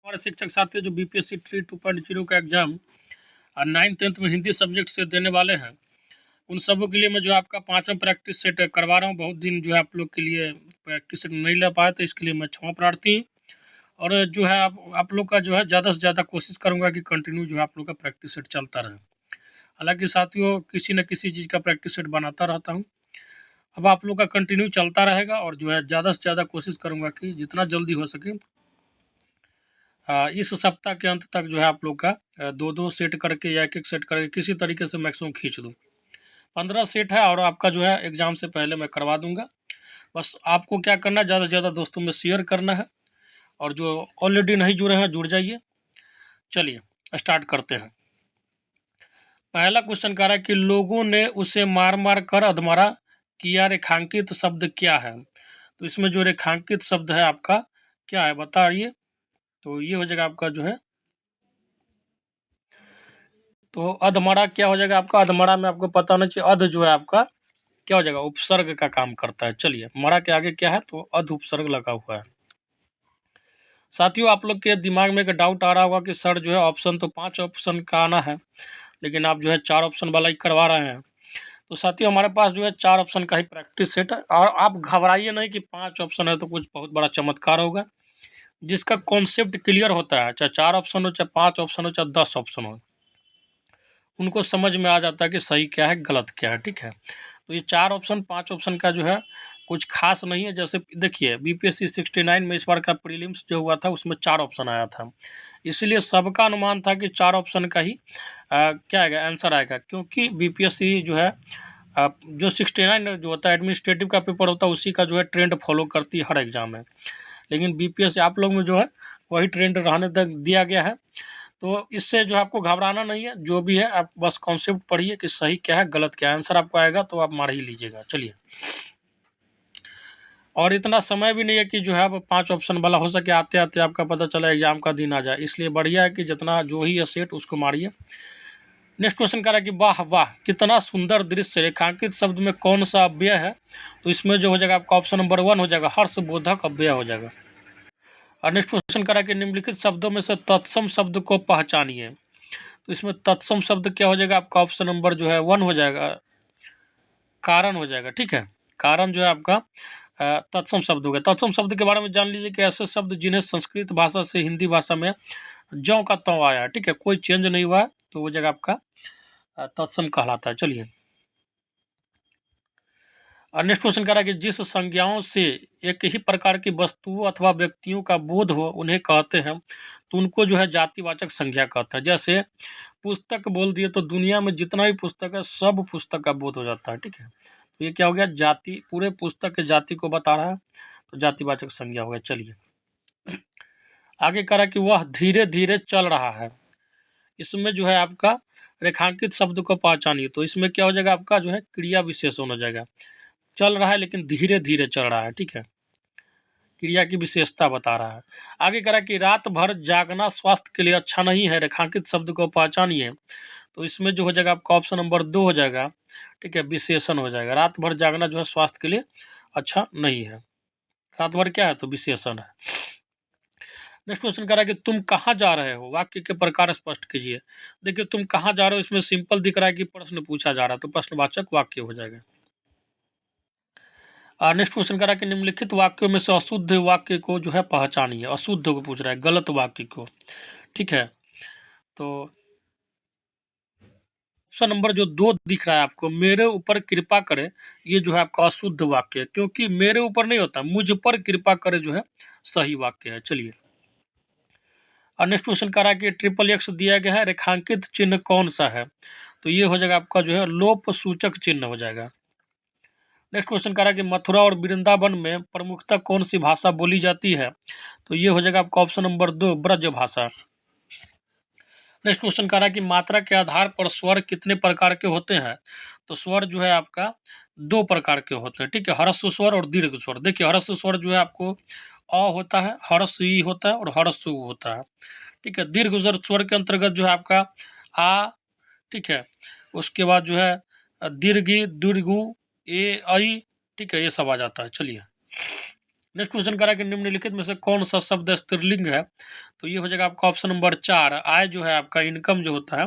हमारे शिक्षक साथी जो बीपीएससी 2.0 का एग्ज़ाम 9th-10th में हिंदी सब्जेक्ट से देने वाले हैं, उन सबों के लिए मैं जो आपका 5वां प्रैक्टिस सेट करवा रहा हूँ। बहुत दिन जो है आप लोग के लिए प्रैक्टिस सेट नहीं ले पाए, तो इसके लिए मैं क्षमा प्रार्थी। और जो है आप लोग का जो है ज़्यादा से ज़्यादा कोशिश करूँगा कि कंटिन्यू जो है आप लोग का प्रैक्टिस सेट चलता रहे। हालाँकि साथियों, किसी न किसी चीज़ का प्रैक्टिस सेट बनाता रहता हूँ। अब आप लोग का कंटिन्यू चलता रहेगा और जो है ज़्यादा से ज़्यादा कोशिश करूँगा कि जितना जल्दी हो सके इस सप्ताह के अंत तक जो है आप लोग का 2-2 सेट करके या 1-1 सेट करके किसी तरीके से मैक्सिमम खींच दूँ। 15 सेट है और आपका जो है एग्ज़ाम से पहले मैं करवा दूँगा। बस आपको क्या करना है, ज़्यादा से ज़्यादा दोस्तों में शेयर करना है और जो ऑलरेडी नहीं जुड़े हैं जुड़ जाइए। चलिए स्टार्ट करते हैं। पहला क्वेश्चन कह रहा है कि लोगों ने उसे मार-मार कर अधमरा किया, रेखांकित शब्द क्या है? तो इसमें जो रेखांकित शब्द है आपका क्या है बताइए? तो ये हो जाएगा आपका जो है, तो अधमरा क्या हो जाएगा आपका? अधमरा में आपको पता होना चाहिए, अध जो है आपका क्या हो जाएगा? उपसर्ग का काम करता है। चलिए, मरा के आगे क्या है? तो अध उपसर्ग लगा हुआ है। साथियों, आप लोग के दिमाग में एक डाउट आ रहा होगा कि सर जो है ऑप्शन तो 5 ऑप्शन का आना है, लेकिन आप जो है 4 ऑप्शन वाला ही करवा रहे हैं। तो साथियों, हमारे पास जो है 4 ऑप्शन का ही प्रैक्टिस सेट है और आप घबराइए नहीं कि 5 ऑप्शन है तो कुछ बहुत बड़ा चमत्कार होगा। जिसका कॉन्सेप्ट क्लियर होता है, चाहे 4 ऑप्शन हो, चाहे 5 ऑप्शन हो, चाहे 10 ऑप्शन हो, उनको समझ में आ जाता है कि सही क्या है, गलत क्या है। ठीक है, तो ये 4 ऑप्शन 5 ऑप्शन का जो है कुछ खास नहीं है। जैसे देखिए, बीपीएससी 69 में इस बार का प्रीलिम्स जो हुआ था उसमें 4 ऑप्शन आया था, इसलिए सबका अनुमान था कि 4 ऑप्शन का ही क्या आएगा, आंसर आएगा। क्योंकि बीपीएससी जो है जो 69 जो होता है एडमिनिस्ट्रेटिव का पेपर होता है, उसी का जो है ट्रेंड फॉलो करती है हर एग्जाम में। लेकिन बीपीएससी आप लोग में जो है वही ट्रेंड रहने तक दिया गया है, तो इससे जो है आपको घबराना नहीं है। जो भी है आप बस कॉन्सेप्ट पढ़िए कि सही क्या है, गलत क्या है। आंसर आपको आएगा तो आप मार ही लीजिएगा। चलिए, और इतना समय भी नहीं है कि जो है अब 5 ऑप्शन वाला हो सके आते आते आपका पता चला एग्जाम का दिन आ जाए, इसलिए बढ़िया है कि जितना जो ही है सेट उसको मारिए। नेक्स्ट क्वेश्चन कह रहा है कि वाह वाह कितना सुंदर दृश्य, रेखांकित शब्द में कौन सा अव्यय है? तो इसमें जो हो जाएगा आपका ऑप्शन नंबर 1 हो जाएगा, हर्षबोधक अव्यय हो जाएगा। और नेक्स्ट क्वेश्चन कह रहा है कि निम्नलिखित शब्दों में से तत्सम शब्द को पहचानिए। तो इसमें तत्सम शब्द क्या हो जाएगा आपका? ऑप्शन नंबर जो है 1 हो जाएगा, कारण हो जाएगा। ठीक है, कारण जो है आपका तत्सम शब्द हो गया। तत्सम शब्द के बारे में जान लीजिए कि ऐसे शब्द जिन्हें संस्कृत भाषा से हिंदी भाषा में ज्यों का त्यों आया है। ठीक है, कोई चेंज नहीं हुआ है, तो वो जगह आपका तत्सम कहलाता है। चलिए, और नेक्स्ट क्वेश्चन कह रहा है कि जिस संज्ञाओं से एक ही प्रकार की वस्तुओं अथवा व्यक्तियों का बोध हो उन्हें कहते हैं, तो उनको जो है जातिवाचक संज्ञा कहते हैं। जैसे पुस्तक बोल दिए तो दुनिया में जितना भी पुस्तक है सब पुस्तक का बोध हो जाता है। ठीक है, तो ये क्या हो गया? जाति, पूरे पुस्तक के जाति को बता रहा है, तो जातिवाचक संज्ञा हो गया। चलिए, आगे कह रहा है कि वह धीरे धीरे चल रहा है। इसमें जो है आपका रेखांकित शब्द को पहचानिए। तो इसमें क्या हो जाएगा आपका जो है क्रिया विशेषण हो जाएगा। चल रहा है लेकिन धीरे धीरे चल रहा है। ठीक है, क्रिया की विशेषता बता रहा है। आगे कह रहा है कि रात भर जागना स्वास्थ्य के लिए अच्छा नहीं है, रेखांकित शब्द को पहचानिए। तो इसमें जो हो जाएगा आपका ऑप्शन नंबर 2 हो जाएगा। ठीक है, विशेषण हो जाएगा। रात भर जागना जो है स्वास्थ्य के लिए अच्छा नहीं है। रात भर क्या है? तो विशेषण है। नेक्स्ट क्वेश्चन कह रहा है कि तुम कहाँ जा रहे हो, वाक्य के प्रकार स्पष्ट कीजिए। देखिए, तुम कहाँ जा रहे हो, इसमें सिंपल दिख रहा है कि प्रश्न पूछा जा रहा है, तो प्रश्नवाचक वाक्य हो जाएगा। नेक्स्ट क्वेश्चन कह रहा है कि निम्नलिखित वाक्यों में से अशुद्ध वाक्य को जो है पहचानिए। अशुद्ध को पूछ रहा है, गलत वाक्य को। ठीक है, तो ऑप्शन नंबर जो 2 दिख रहा है आपको, मेरे ऊपर कृपा करे, ये जो है आपका अशुद्ध वाक्य है, क्योंकि मेरे ऊपर नहीं होता, मुझ पर कृपा करे जो है सही वाक्य है। चलिए, और नेक्स्ट क्वेश्चन कह रहा है कि ट्रिपल एक्स दिया गया है, रेखांकित चिन्ह कौन सा है? तो ये हो जाएगा आपका जो है लोप सूचक चिन्ह हो जाएगा। नेक्स्ट क्वेश्चन कह रहा है कि मथुरा और वृंदावन में प्रमुखतः कौन सी भाषा बोली जाती है? तो ये हो जाएगा आपका ऑप्शन नंबर 2 ब्रज भाषा। नेक्स्ट क्वेश्चन कह रहा है कि मात्रा के आधार पर स्वर कितने प्रकार के होते हैं? तो स्वर जो है आपका 2 प्रकार के होते हैं। ठीक है, ह्रस्व स्वर और दीर्घ स्वर। देखिए, ह्रस्व स्वर जो है आपको अ होता है, ह्रस्व ई होता है और ह्रस्व उ होता है। ठीक है, दीर्घ स्वर के अंतर्गत जो है आपका आ, ठीक है, उसके बाद जो है दीर्घ ई, दीर्घ उ, ए, ऐ, ठीक है, ये सब आ जाता है। चलिए, नेक्स्ट क्वेश्चन करा कि निम्नलिखित में से कौन सा शब्द स्त्रीलिंग है? तो ये हो जाएगा आपका ऑप्शन नंबर 4, आय जो है आपका इनकम जो होता है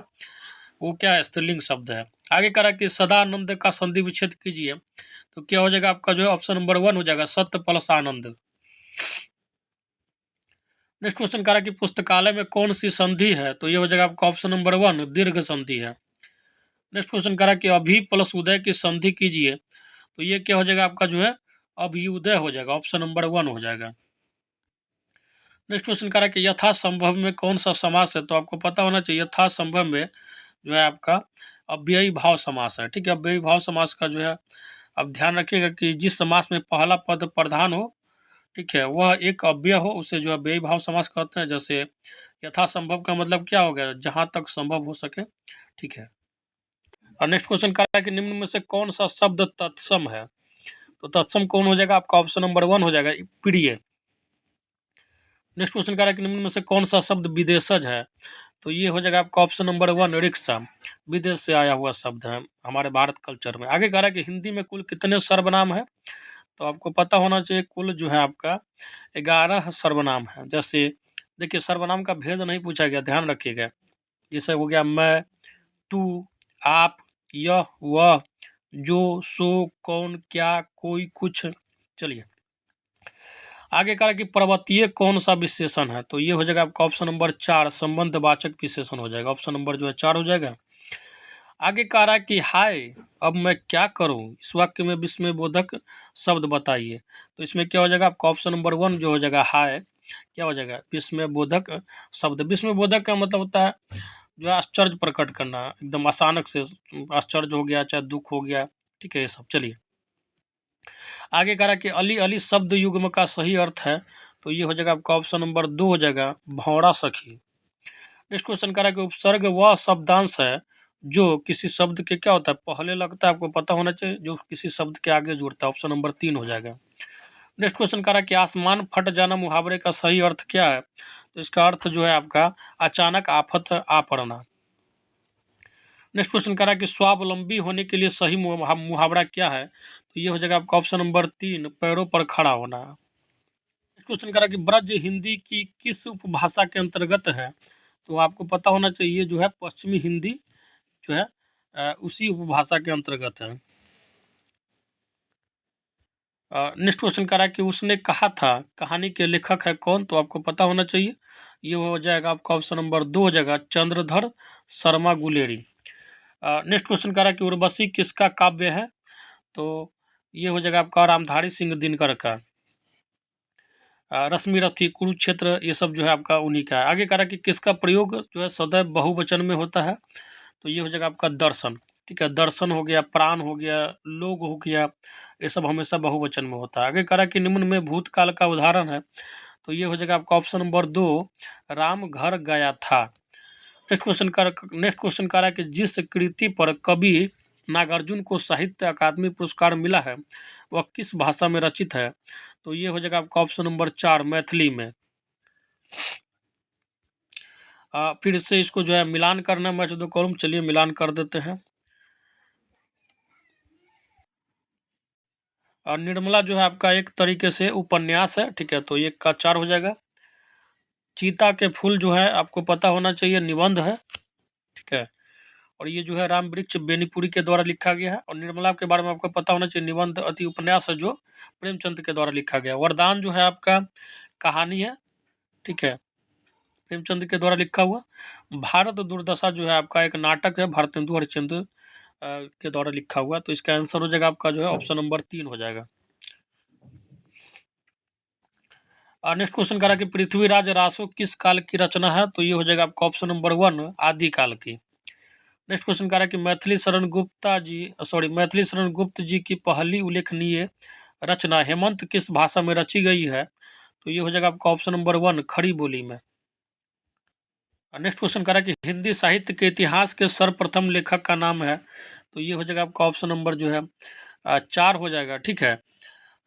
वो क्या है? स्त्रीलिंग शब्द है। आगे करा कि सदानंद का संधि विच्छेद कीजिए, तो क्या हो जाएगा आपका जो है ऑप्शन नंबर 1 हो जाएगा सत्य प्लस आनंद। नेक्स्ट क्वेश्चन करा कि पुस्तकालय में कौन सी संधि है? तो ये हो जाएगा आपका ऑप्शन नंबर 1 दीर्घ संधि है। नेक्स्ट क्वेश्चन करा कि अभी प्लस उदय की संधि कीजिए, तो ये क्या हो जाएगा आपका जो है अभ्युदय हो जाएगा, ऑप्शन नंबर 1 हो जाएगा। नेक्स्ट क्वेश्चन करा कि यथासंभव में कौन सा समास है? तो आपको पता होना चाहिए यथासंभव में जो है आपका अव्ययी भाव समास है। ठीक है, अव्ययी भाव समास का जो है अब ध्यान रखिएगा कि जिस समास में पहला पद प्रधान हो, ठीक है, वह एक अव्यय हो, उसे जो है अव्ययी भाव समास कहते हैं। जैसे यथासंभव का मतलब क्या हो गया? जहां तक संभव हो सके। ठीक है, और नेक्स्ट क्वेश्चन कह रहा है कि निम्न में से कौन सा शब्द तत्सम है? तो तत्सम कौन हो जाएगा? आपका ऑप्शन नंबर 1 हो जाएगा प्रिय। नेक्स्ट क्वेश्चन कह रहा है कि निम्न में से कौन सा शब्द विदेशज है? तो ये हो जाएगा आपका ऑप्शन नंबर 1 रिक्शा, विदेश से आया हुआ शब्द है हमारे भारत कल्चर में। आगे कह रहा है कि हिंदी में कुल कितने सर्वनाम है? तो आपको पता होना चाहिए कुल जो है आपका 11 सर्वनाम है। जैसे देखिए सर्वनाम का भेद नहीं पूछा गया, ध्यान रखिएगा। जैसे हो गया मैं, तू, आप, यह, वह, जो, सो, कौन, क्या, कोई, कुछ। चलिए आगे कहा कि पर्वतीय कौन सा विशेषण है? तो ये हो जाएगा आपका ऑप्शन नंबर 4 संबंधवाचक विशेषण हो जाएगा, ऑप्शन नंबर जो है 4 हो जाएगा। आगे कह रहा है कि हाय अब मैं क्या करूं, इस वाक्य में विस्मयबोधक शब्द बताइए। तो इसमें क्या हो जाएगा आपका ऑप्शन नंबर 1 जो हो जाएगा हाय, क्या हो जाएगा? विस्मयबोधक शब्द। विस्मयबोधक का मतलब होता है जो है आश्चर्य प्रकट करना, एकदम अचानक से आश्चर्य हो गया, चाहे दुख हो गया। ठीक है, ये सब। चलिए आगे कह रहा है कि अली अली शब्द युग्म का सही अर्थ है। तो ये हो जाएगा आपका ऑप्शन नंबर 2 हो जाएगा भौरा सखी। नेक्स्ट क्वेश्चन कह रहा है कि उपसर्ग वह शब्दांश है जो किसी शब्द के क्या होता है पहले लगता है, आपको पता होना चाहिए, जो किसी शब्द के आगे जुड़ता है, ऑप्शन नंबर 3 हो जाएगा। नेक्स्ट क्वेश्चन कह रहा है कि आसमान फट जाना मुहावरे का सही अर्थ क्या है? तो इसका अर्थ जो है आपका अचानक आफत आ पड़ना। नेक्स्ट क्वेश्चन कह रहा है कि स्वावलंबी होने के लिए सही मुहावरा क्या है? तो ये हो जाएगा आपका ऑप्शन नंबर 3 पैरों पर खड़ा होना। नेक्स्ट क्वेश्चन कह रहा है कि ब्रज हिंदी की किस उपभाषा के अंतर्गत है? तो आपको पता होना चाहिए जो है पश्चिमी हिंदी जो है उसी उपभाषा के अंतर्गत है। नेक्स्ट क्वेश्चन कह रहा है कि उसने कहा था कहानी के लेखक है कौन? तो आपको पता होना चाहिए, ये हो जाएगा आपका ऑप्शन नंबर 2 हो जाएगा चंद्रधर शर्मा गुलेरी। नेक्स्ट क्वेश्चन कह रहा है कि उर्वशी किसका काव्य है? तो ये हो जाएगा आपका रामधारी सिंह दिनकर का। रश्मि रथी, कुरुक्षेत्र, ये सब जो है आपका उन्हीं का है। आगे कह रहा है कि किसका प्रयोग जो है सदैव बहुवचन में होता है? तो ये हो जाएगा आपका दर्शन। ठीक है, दर्शन हो गया, प्राण हो गया, लोग हो गया, ये सब हमेशा बहुवचन में होता है। आगे कह रहा है कि निम्न में भूतकाल का उदाहरण है। तो ये हो जाएगा आपका ऑप्शन नंबर 2 राम घर गया था। नेक्स्ट क्वेश्चन कह रहा है कि जिस कृति पर कवि नागार्जुन को साहित्य अकादमी पुरस्कार मिला है वह किस भाषा में रचित है? तो ये हो जाएगा आपका ऑप्शन नंबर 4 मैथिली में। फिर से इसको जो है मिलान करना मैच दो कॉलम, चलिए मिलान कर देते हैं। और निर्मला जो है आपका एक तरीके से उपन्यास है। ठीक है, तो ये का 4 हो जाएगा। चीता के फूल जो है आपको पता होना चाहिए निबंध है। ठीक है, और ये जो है राम वृक्ष बेनीपुरी के द्वारा लिखा गया है। और निर्मला के बारे में आपको पता होना चाहिए निबंध अति उपन्यास है जो प्रेमचंद के द्वारा लिखा गया। वरदान जो है आपका कहानी है। ठीक है, प्रेमचंद के द्वारा लिखा हुआ। भारत दुर्दशा जो है आपका एक नाटक है, भारतेंदु हरिश्चंद्र के द्वारा लिखा हुआ। तो इसका आंसर हो जाएगा आपका जो है ऑप्शन नंबर 3 हो जाएगा। नेक्स्ट क्वेश्चन करा कि पृथ्वीराज रासो किस काल की रचना है? तो ये हो जाएगा आपका ऑप्शन नंबर 1 आदि काल की। नेक्स्ट क्वेश्चन करा कि मैथिली शरण गुप्त जी की पहली उल्लेखनीय रचना हेमंत किस भाषा में रची गई है? तो ये हो जाएगा आपका ऑप्शन नंबर 1 खड़ी बोली में। नेक्स्ट क्वेश्चन करा कि हिंदी साहित्य के इतिहास के सर्वप्रथम लेखक का नाम है? तो ये हो जाएगा आपका ऑप्शन नंबर जो है 4 हो जाएगा। ठीक है,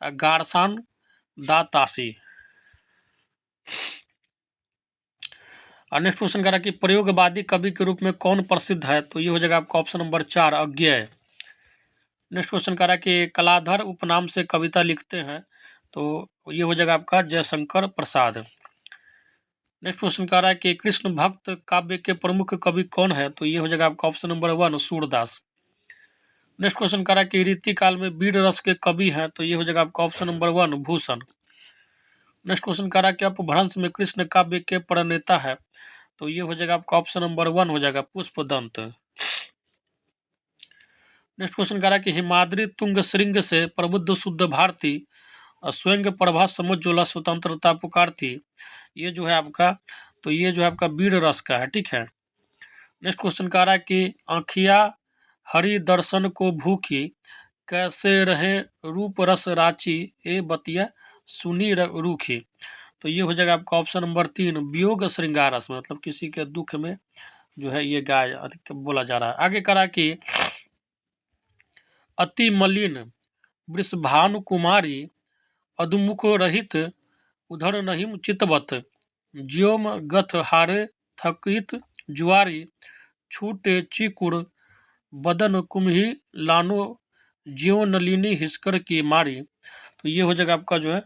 गारसान दातासी। नेक्स्ट क्वेश्चन करा कि प्रयोगवादी कवि के रूप में कौन प्रसिद्ध है? तो ये हो जाएगा आपका ऑप्शन नंबर 4 अज्ञेय। नेक्स्ट क्वेश्चन करा कि कलाधर उपनाम से कविता लिखते हैं। तो ये हो जाएगा आपका जयशंकर प्रसाद। नेक्स्ट क्वेश्चन कह रहा है कि कृष्ण भक्त काव्य के प्रमुख कवि कौन है? तो ये हो जाएगा आपका option number 1 Surdas. Next question कह रहा है कि रीति काल में वीर रस के कवि हैं? तो ये हो जाएगा आपका option number 1 Bhushan. Next question कह रहा है कि अपभ्रंश में कृष्ण काव्य के प्रणेता है? तो ये हो जाएगा आपका ऑप्शन नंबर 1 हो जाएगा पुष्पदंत। नेक्स्ट क्वेश्चन कह रहा है कि हिमाद्री तुंग श्रृंग से प्रबुद्ध शुद्ध भारती स्वयं प्रभा समुज्ज्वला स्वतंत्रता पुकारती, ये जो है आपका, तो ये जो है आपका वीर रस का है, ठीक है। नेक्स्ट क्वेश्चन कह रहा है कि आँखिया हरि दर्शन को भूखी कैसे रहे रूप रस राची ए बतिया सुनी रूखी, तो ये हो जाएगा आपका ऑप्शन नंबर 3 वियोग श्रृंगार रस, मतलब किसी के दुख में जो है ये गाय बोला जा रहा है। आगे करा कि अति मलिन वृषभानु कुमारी अधुमुख रहित उधर नहीं चितवत ज्योम गथ हारे थकित जुआरी छूटे चिकुर बदन कुम्ही लानो ज्यो नलिनी हिस्कर की मारी, तो ये हो जाएगा आपका जो है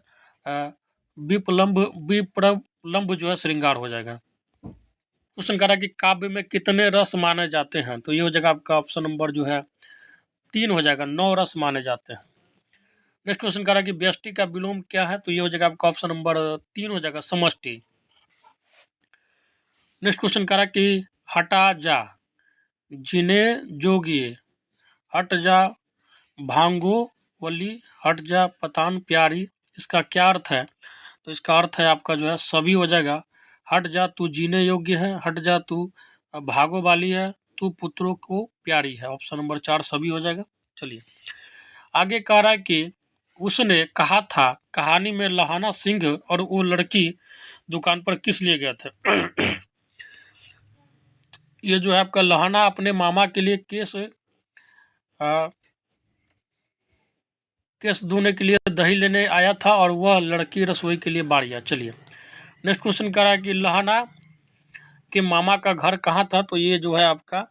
विप्रलंब जो है श्रृंगार हो जाएगा। क्वेश्चन कह रहा है कि काव्य में कितने रस माने जाते हैं? तो ये हो जाएगा आपका ऑप्शन नंबर जो है 3 हो जाएगा, 9 रस माने जाते हैं। नेक्स्ट क्वेश्चन कह रहा है कि व्यष्टि का विलोम क्या है? तो ये हो जाएगा आपका ऑप्शन नंबर 3 हो जाएगा समष्टि। नेक्स्ट क्वेश्चन कह रहा है कि हटा जा जिने जोगिए हट जा भांगो वली हट जा पतान प्यारी, इसका क्या अर्थ है? तो इसका अर्थ है आपका जो है सभी हो जाएगा। हट जा तू जीने योग्य है, हट जा तू भागो वाली है, तू पुत्रों को प्यारी है, ऑप्शन नंबर 4 सभी हो जाएगा। चलिए आगे कह रहा है कि उसने कहा था कहानी में लहाना सिंह और वो लड़की दुकान पर किस लिए गए थे? ये जो है आपका लहाना अपने मामा के लिए केस धोने के लिए दही लेने आया था और वह लड़की रसोई के लिए बाहर गया। चलिए नेक्स्ट क्वेश्चन कह रहा है कि लहाना के मामा का घर कहाँ था? तो ये जो है आपका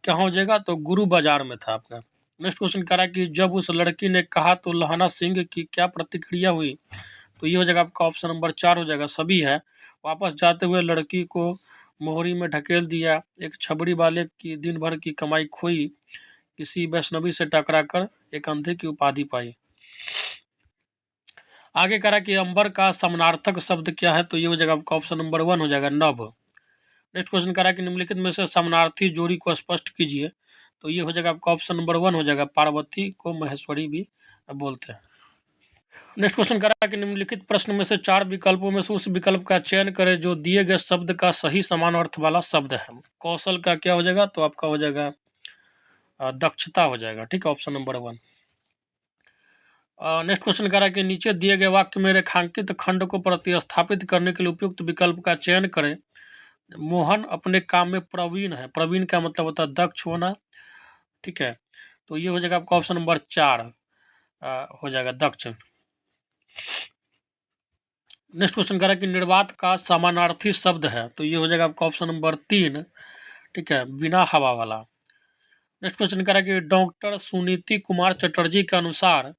कहाँ हो जाएगा? तो गुरु बाजार में था आपका। नेक्स्ट क्वेश्चन कह रहा है कि जब उस लड़की ने कहा तो लहाना सिंह की क्या प्रतिक्रिया हुई? तो ये हो जाएगा आपका ऑप्शन नंबर 4 हो जाएगा सभी है। वापस जाते हुए लड़की को मोहरी में ढकेल दिया, एक छबड़ी वाले की दिन भर की कमाई खोई, किसी वैष्णवी से टकरा कर एक अंधे की उपाधि पाई। आगे करा कि अंबर का समानार्थक शब्द क्या है? तो ये हो जाएगा आपका ऑप्शन नंबर 1 हो जाएगा नभ। नेक्स्ट क्वेश्चन करा कि निम्नलिखित में से समानार्थी जोड़ी को स्पष्ट कीजिए। तो ये हो जाएगा आपका ऑप्शन नंबर 1 हो जाएगा पार्वती को महेश्वरी भी बोलते हैं। नेक्स्ट क्वेश्चन करा कि निम्नलिखित प्रश्न में से 4 विकल्पों में से उस विकल्प का चयन करें जो दिए गए शब्द का सही समान अर्थ वाला शब्द है। कौशल का क्या हो जाएगा? तो आपका हो जाएगा दक्षता हो जाएगा, ठीक है, ऑप्शन नंबर 1। नेक्स्ट क्वेश्चन कह रहा है कि नीचे दिए गए वाक्य में रेखांकित खंड को प्रतिस्थापित करने के लिए उपयुक्त विकल्प का चयन करें। मोहन अपने काम में प्रवीण है, प्रवीण का मतलब होता है दक्ष होना, ठीक है, तो ये हो जाएगा आपका ऑप्शन नंबर 4 हो जाएगा दक्ष। नेक्स्ट क्वेश्चन कह रहा है कि निर्वात का समानार्थी शब्द है, तो ये हो जाएगा आपका ऑप्शन नंबर 3, ठीक है, बिना हवा वाला। नेक्स्ट क्वेश्चन कह रहा है कि डॉक्टर सुनीति कुमार चटर्जी के अनुसार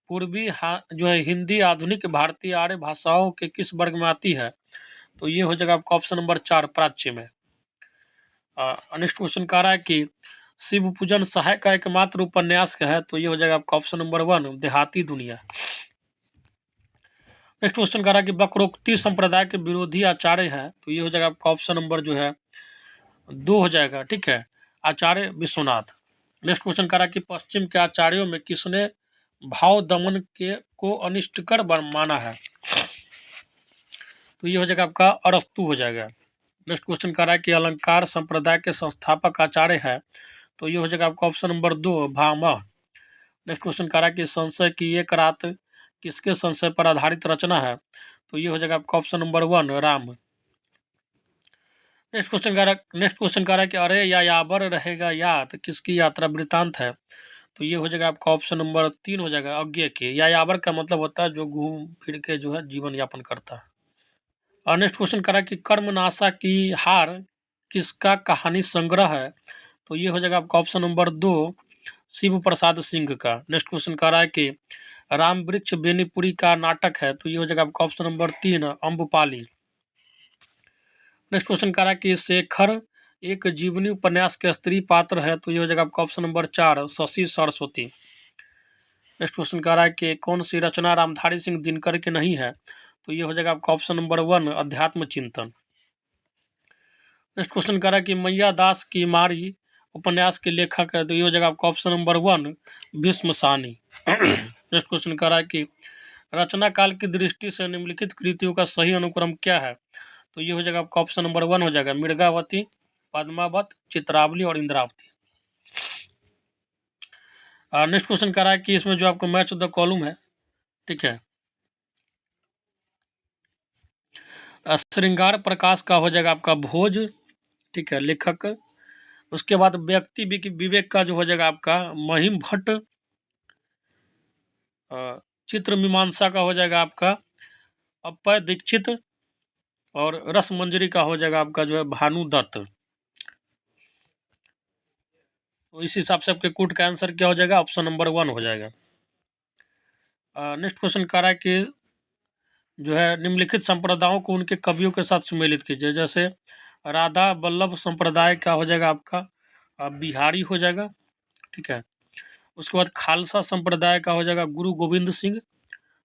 पूर्वी जो है हिंदी आधुनिक भारतीय आर्य भाषाओं के किस वर्ग में आती है? तो ये हो जाएगा आपका ऑप्शन नंबर 4 प्राच्य में। नेक्स्ट क्वेश्चन कह रहा है कि शिव पूजन सहाय का एकमात्र उपन्यास है? तो ये हो जाएगा आपका ऑप्शन नंबर 1 देहाती दुनिया। नेक्स्ट क्वेश्चन कह रहा है कि वक्रोक्ति संप्रदाय के विरोधी आचार्य है? तो ये हो जाएगा आपका ऑप्शन नंबर जो है 2 हो जाएगा, ठीक है, आचार्य विश्वनाथ। नेक्स्ट क्वेश्चन कह रहा है कि पश्चिम के आचार्यों में किसने भाव दमन के को अनिष्टकर माना है? तो ये हो जाएगा आपका अरस्तु हो जाएगा। नेक्स्ट क्वेश्चन कह रहा है कि अलंकार संप्रदाय के संस्थापक आचार्य है? तो ये हो जाएगा आपका option number 2 Bhamaha. Next question कह रहा है कि संशय की एक रात किसके संशय पर आधारित रचना है? तो ये हो जाएगा आपका option number 1 Ram. Next question कह रहा है कि अरे या याबर रहेगा याद किसकी यात्रा वृतांत है? तो ये हो जाएगा आपका ऑप्शन नंबर 3 हो जाएगा अज्ञे के, या याबर का मतलब होता है जो घूम फिर के जो है जीवन यापन करता है। और नेक्स्ट क्वेश्चन कह रहा है कि कर्मनाशा की हार किसका कहानी संग्रह है? तो ये हो जाएगा आपका ऑप्शन नंबर 2 शिव प्रसाद सिंह का। नेक्स्ट क्वेश्चन कह रहा है कि राम वृक्ष बेनीपुरी का नाटक है, तो ये हो जाएगा आपका ऑप्शन नंबर 3 अम्बुपाली। नेक्स्ट क्वेश्चन कह रहा है कि शेखर एक जीवनी उपन्यास के स्त्री पात्र है, तो ये हो जाएगा आपका option number 4 Shashi Saraswati. Next question कह रहा है कि कौन सी रचना रामधारी सिंह दिनकर की नहीं है, तो ये हो जाएगा आपका ऑप्शन नंबर 1 अध्यात्म चिंतन। नेक्स्ट क्वेश्चन कह रहा है कि मैया दास की मारी उपन्यास के लेखक है, तो ये हो जाएगा आपका ऑप्शन नंबर 1 भीष्म सानी। नेक्स्ट क्वेश्चन कह रहा है कि रचना काल की दृष्टि से निम्नलिखित कृतियों का सही अनुक्रम क्या है, तो ये हो जाएगा आपका ऑप्शन नंबर 1 हो जाएगा मृगावती, पद्मावत, चित्रावली और इंद्रावती। नेक्स्ट क्वेश्चन कह रहा है कि इसमें जो आपको मैच द कॉलम है, ठीक है, श्रृंगार प्रकाश का हो जाएगा आपका भोज, ठीक है, लेखक। उसके बाद व्यक्ति विवेक का जो हो जाएगा आपका महिम भट्ट। चित्र मीमांसा का हो जाएगा आपका अप्पय दीक्षित। और रस मंजरी का हो जाएगा आपका जो है भानु दत्त। तो इस हिसाब से आपके कूट का आंसर क्या हो जाएगा, ऑप्शन नंबर 1 हो जाएगा। नेक्स्ट क्वेश्चन कह रहा है कि जो है निम्नलिखित संप्रदायों को उनके कवियों के साथ सुमेलित कीजिए। जैसे राधा वल्लभ संप्रदाय का हो जाएगा आपका बिहारी हो जाएगा, ठीक है। उसके बाद खालसा संप्रदाय का हो जाएगा गुरु गोविंद सिंह,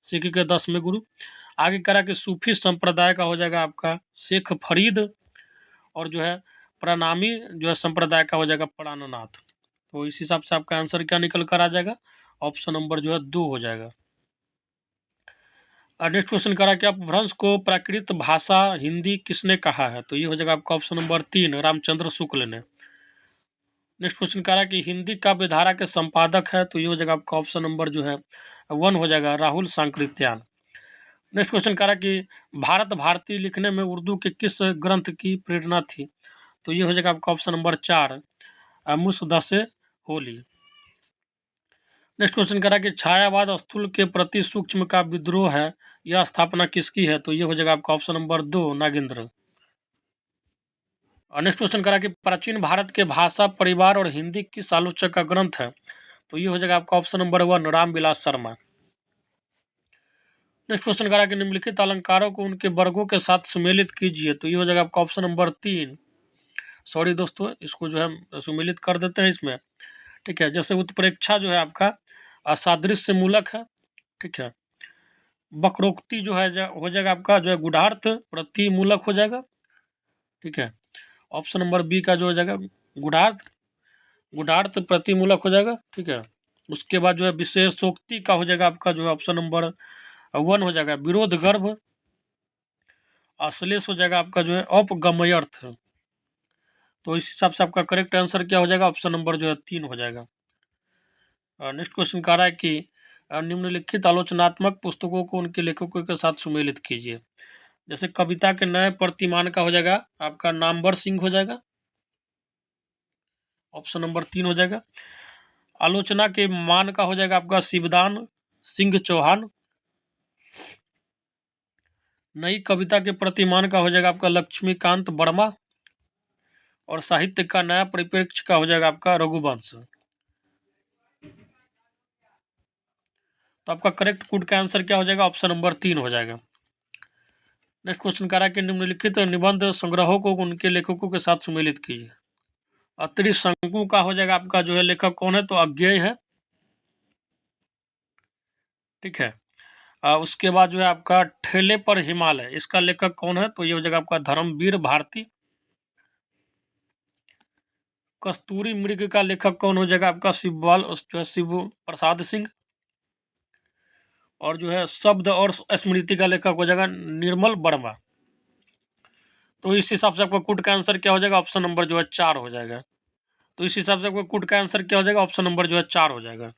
सिख के 10वें गुरु। आगे करा कि सूफी संप्रदाय का हो जाएगा आपका शेख फरीद। और जो है प्रणामी जो है संप्रदाय का हो जाएगा प्राणनाथ। तो इस हिसाब से आपका आंसर क्या निकल कर आ जाएगा, ऑप्शन नंबर जो है 2 हो जाएगा। नेक्स्ट क्वेश्चन करा कि अपभ्रंश को प्राकृत भाषा हिंदी किसने कहा है, तो ये हो जाएगा आपका ऑप्शन नंबर 3 रामचंद्र शुक्ल ने। नेक्स्ट क्वेश्चन कह रहा है कि हिंदी काव्य धारा के संपादक है, तो ये हो जाएगा आपका ऑप्शन नंबर जो है 1 हो जाएगा राहुल सांकृत्यान। नेक्स्ट क्वेश्चन कह रहा है कि भारत भारती लिखने में उर्दू के किस ग्रंथ की प्रेरणा थी, तो ये हो जाएगा आपका ऑप्शन नंबर 4 मुसद्दसे होली। नेक्स्ट क्वेश्चन कह रहा है कि छायावाद स्थूल के प्रति सूक्ष्म का विद्रोह है, यह स्थापना किसकी है, तो ये हो जाएगा आपका option number 2 Nagendra. Next question कह रहा है कि प्राचीन भारत के भाषा परिवार और हिंदी किस आलोचक का ग्रंथ है, तो ये हो जाएगा आपका option number 1 Ramvilas Sharma. Next question कह रहा है कि निम्नलिखित अलंकारों को उनके वर्गों के साथ सुमेलित कीजिए, तो ये हो जाएगा आपका ऑप्शन नंबर 3। सॉरी दोस्तों, इसको जो है सुमेलित कर देते हैं इसमें, ठीक है। जैसे उत्प्रेक्षा जो है आपका असादृश्य मूलक है, ठीक है। वक्रोक्ति जो है हो जाएगा आपका जो है गुढ़ार्थ प्रतिमूलक हो जाएगा, ठीक है। ऑप्शन नंबर बी का जो हो जाएगा गुढ़ार्थ प्रतिमूलक हो जाएगा, ठीक है। उसके बाद जो है विशेषोक्ति का हो जाएगा आपका जो है ऑप्शन नंबर 1 हो जाएगा विरोध गर्भ। अश्लेष हो जाएगा आपका जो है अपगमयर्थ। तो इस हिसाब से आपका करेक्ट आंसर क्या हो जाएगा, ऑप्शन नंबर जो है 3 हो जाएगा। नेक्स्ट क्वेश्चन कह रहा है कि निम्नलिखित आलोचनात्मक पुस्तकों को उनके लेखकों के साथ सुमेलित कीजिए। जैसे कविता के नए प्रतिमान का हो जाएगा आपका नामवर सिंह हो जाएगा, ऑप्शन नंबर 3 हो जाएगा। आलोचना के मान का हो जाएगा आपका शिवदान सिंह चौहान। नई कविता के प्रतिमान का हो जाएगा आपका लक्ष्मीकांत वर्मा। और साहित्य का नया परिप्रेक्ष्य का हो जाएगा आपका रघुवंश। तो आपका करेक्ट कूट का आंसर क्या हो जाएगा, ऑप्शन नंबर 3 हो जाएगा। नेक्स्ट क्वेश्चन कह रहा है कि निम्नलिखित निबंध संग्रहों को उनके लेखकों के साथ सुमेलित कीजिए। त्रिशंकु का हो जाएगा आपका जो है लेखक कौन है, तो अज्ञेय है, ठीक है। उसके बाद जो है आपका ठेले पर हिमालय, इसका लेखक कौन है, तो ये हो जाएगा आपका धर्मवीर भारती। कस्तूरी मृग का लेखक कौन हो जाएगा आपका शिवपाल जो है शिव प्रसाद सिंह। और जो है शब्द और स्मृति का लेखक हो जाएगा निर्मल वर्मा। तो इस हिसाब से आपका कूट का आंसर क्या हो जाएगा, ऑप्शन नंबर जो है 4 हो जाएगा। तो इस हिसाब से आपका कूट का आंसर क्या हो जाएगा, ऑप्शन नंबर जो है 4 हो जाएगा।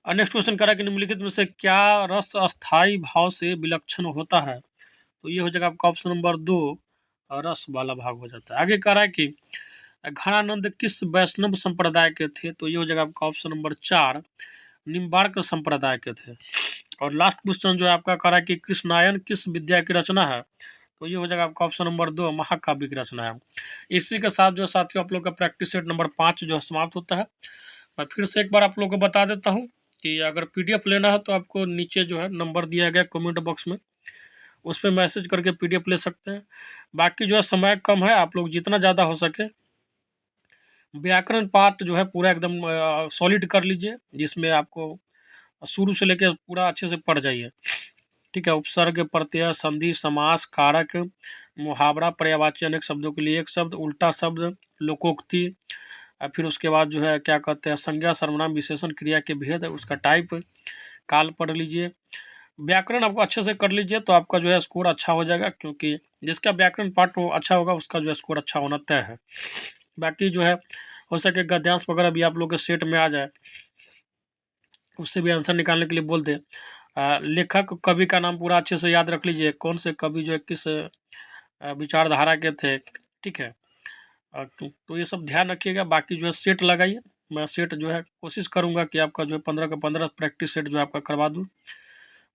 नेक्स्ट क्वेश्चन करा कि निम्नलिखित में से क्या रस अस्थाई भाव से विलक्षण होता है, तो ये हो जाएगा आपका ऑप्शन नंबर 2 रस वाला भाग हो जाता है। आगे कह रहा है कि घनानंद किस वैष्णव संप्रदाय के थे, तो ये हो जाएगा आपका ऑप्शन नंबर 4 निम्बार्क संप्रदाय के थे। और लास्ट क्वेश्चन जो है आपका कह रहा है कि कृष्णायन किस विद्या की रचना है, तो ये हो जाएगा आपका ऑप्शन नंबर 2 महाकाव्य की रचना है। इसी के साथ जो साथियों आप लोग का प्रैक्टिस सेट नंबर 5 जो है समाप्त होता है। मैं फिर से एक बार आप लोग को बता देता हूँ कि अगर PDF लेना है तो आपको नीचे जो है नंबर दिया गया कमेंट बॉक्स में, उस पे मैसेज करके PDF ले सकते हैं। बाकी जो है समय कम है, आप लोग जितना ज़्यादा हो सके व्याकरण पाठ जो है पूरा एकदम सॉलिड कर लीजिए, जिसमें आपको शुरू से लेके पूरा अच्छे से पढ़ जाइए। ठीक है, उपसर्ग, प्रत्यय, संधि, समास, कारक, मुहावरा, पर्यायवाची, अनेक शब्दों के लिए एक शब्द, उल्टा शब्द, लोकोक्ति, फिर उसके बाद जो है क्या कहते हैं संज्ञा, सर्वनाम, विशेषण, क्रिया के भेद, उसका टाइप, काल पढ़ लीजिए। व्याकरण आपको अच्छे से कर लीजिए तो आपका जो है स्कोर अच्छा हो जाएगा, क्योंकि जिसका व्याकरण पाठ वो अच्छा होगा उसका जो है स्कोर अच्छा होना तय है। बाकी जो है हो सके गद्यांश वगैरह भी आप लोग के सेट में आ जाए, उससे भी आंसर निकालने के लिए बोल दें। लेखक कवि का नाम पूरा अच्छे से याद रख लीजिए, कौन से कवि जो है किस विचारधारा के थे। ठीक है, तो ये सब ध्यान रखिएगा। बाकी जो है सेट लगाइए, मैं सेट जो है कोशिश करूँगा कि आपका जो है 15 का 15 प्रैक्टिस सेट जो है आपका करवा दूँ।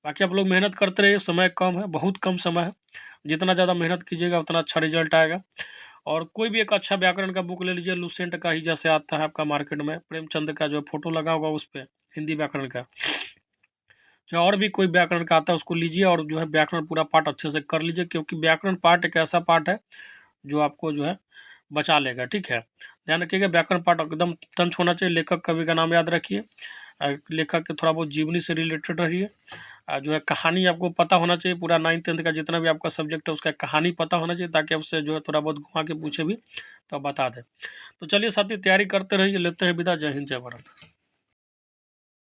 बाकी आप लोग मेहनत करते रहिए, समय कम है, बहुत कम समय है, जितना ज़्यादा मेहनत कीजिएगा उतना अच्छा रिजल्ट आएगा। और कोई भी एक अच्छा व्याकरण का बुक ले लीजिए, लुसेंट का ही जैसे आता है आपका मार्केट में, प्रेमचंद का जो फोटो लगा होगा उस पर, हिंदी व्याकरण का, या और भी कोई व्याकरण का आता है उसको लीजिए और जो है व्याकरण पूरा पाठ अच्छे से कर लीजिए, क्योंकि व्याकरण पाठ एक ऐसा पाठ है जो आपको जो है बचा लेगा। ठीक है, ध्यान रखिएगा व्याकरण पाठ एकदम टंच होना चाहिए। लेखक कवि का नाम याद रखिए, लेखक के थोड़ा बहुत जीवनी से रिलेटेड रहिए, जो है कहानी आपको पता होना चाहिए, पूरा 9th-10th का जितना भी आपका सब्जेक्ट है उसका कहानी पता होना चाहिए, ताकि उससे जो है थोड़ा बहुत घुमा के पूछे भी तो आप बता दें। तो चलिए साथी, तैयारी करते रहिए, लेते हैं विदा। जय हिंद, जय भारत।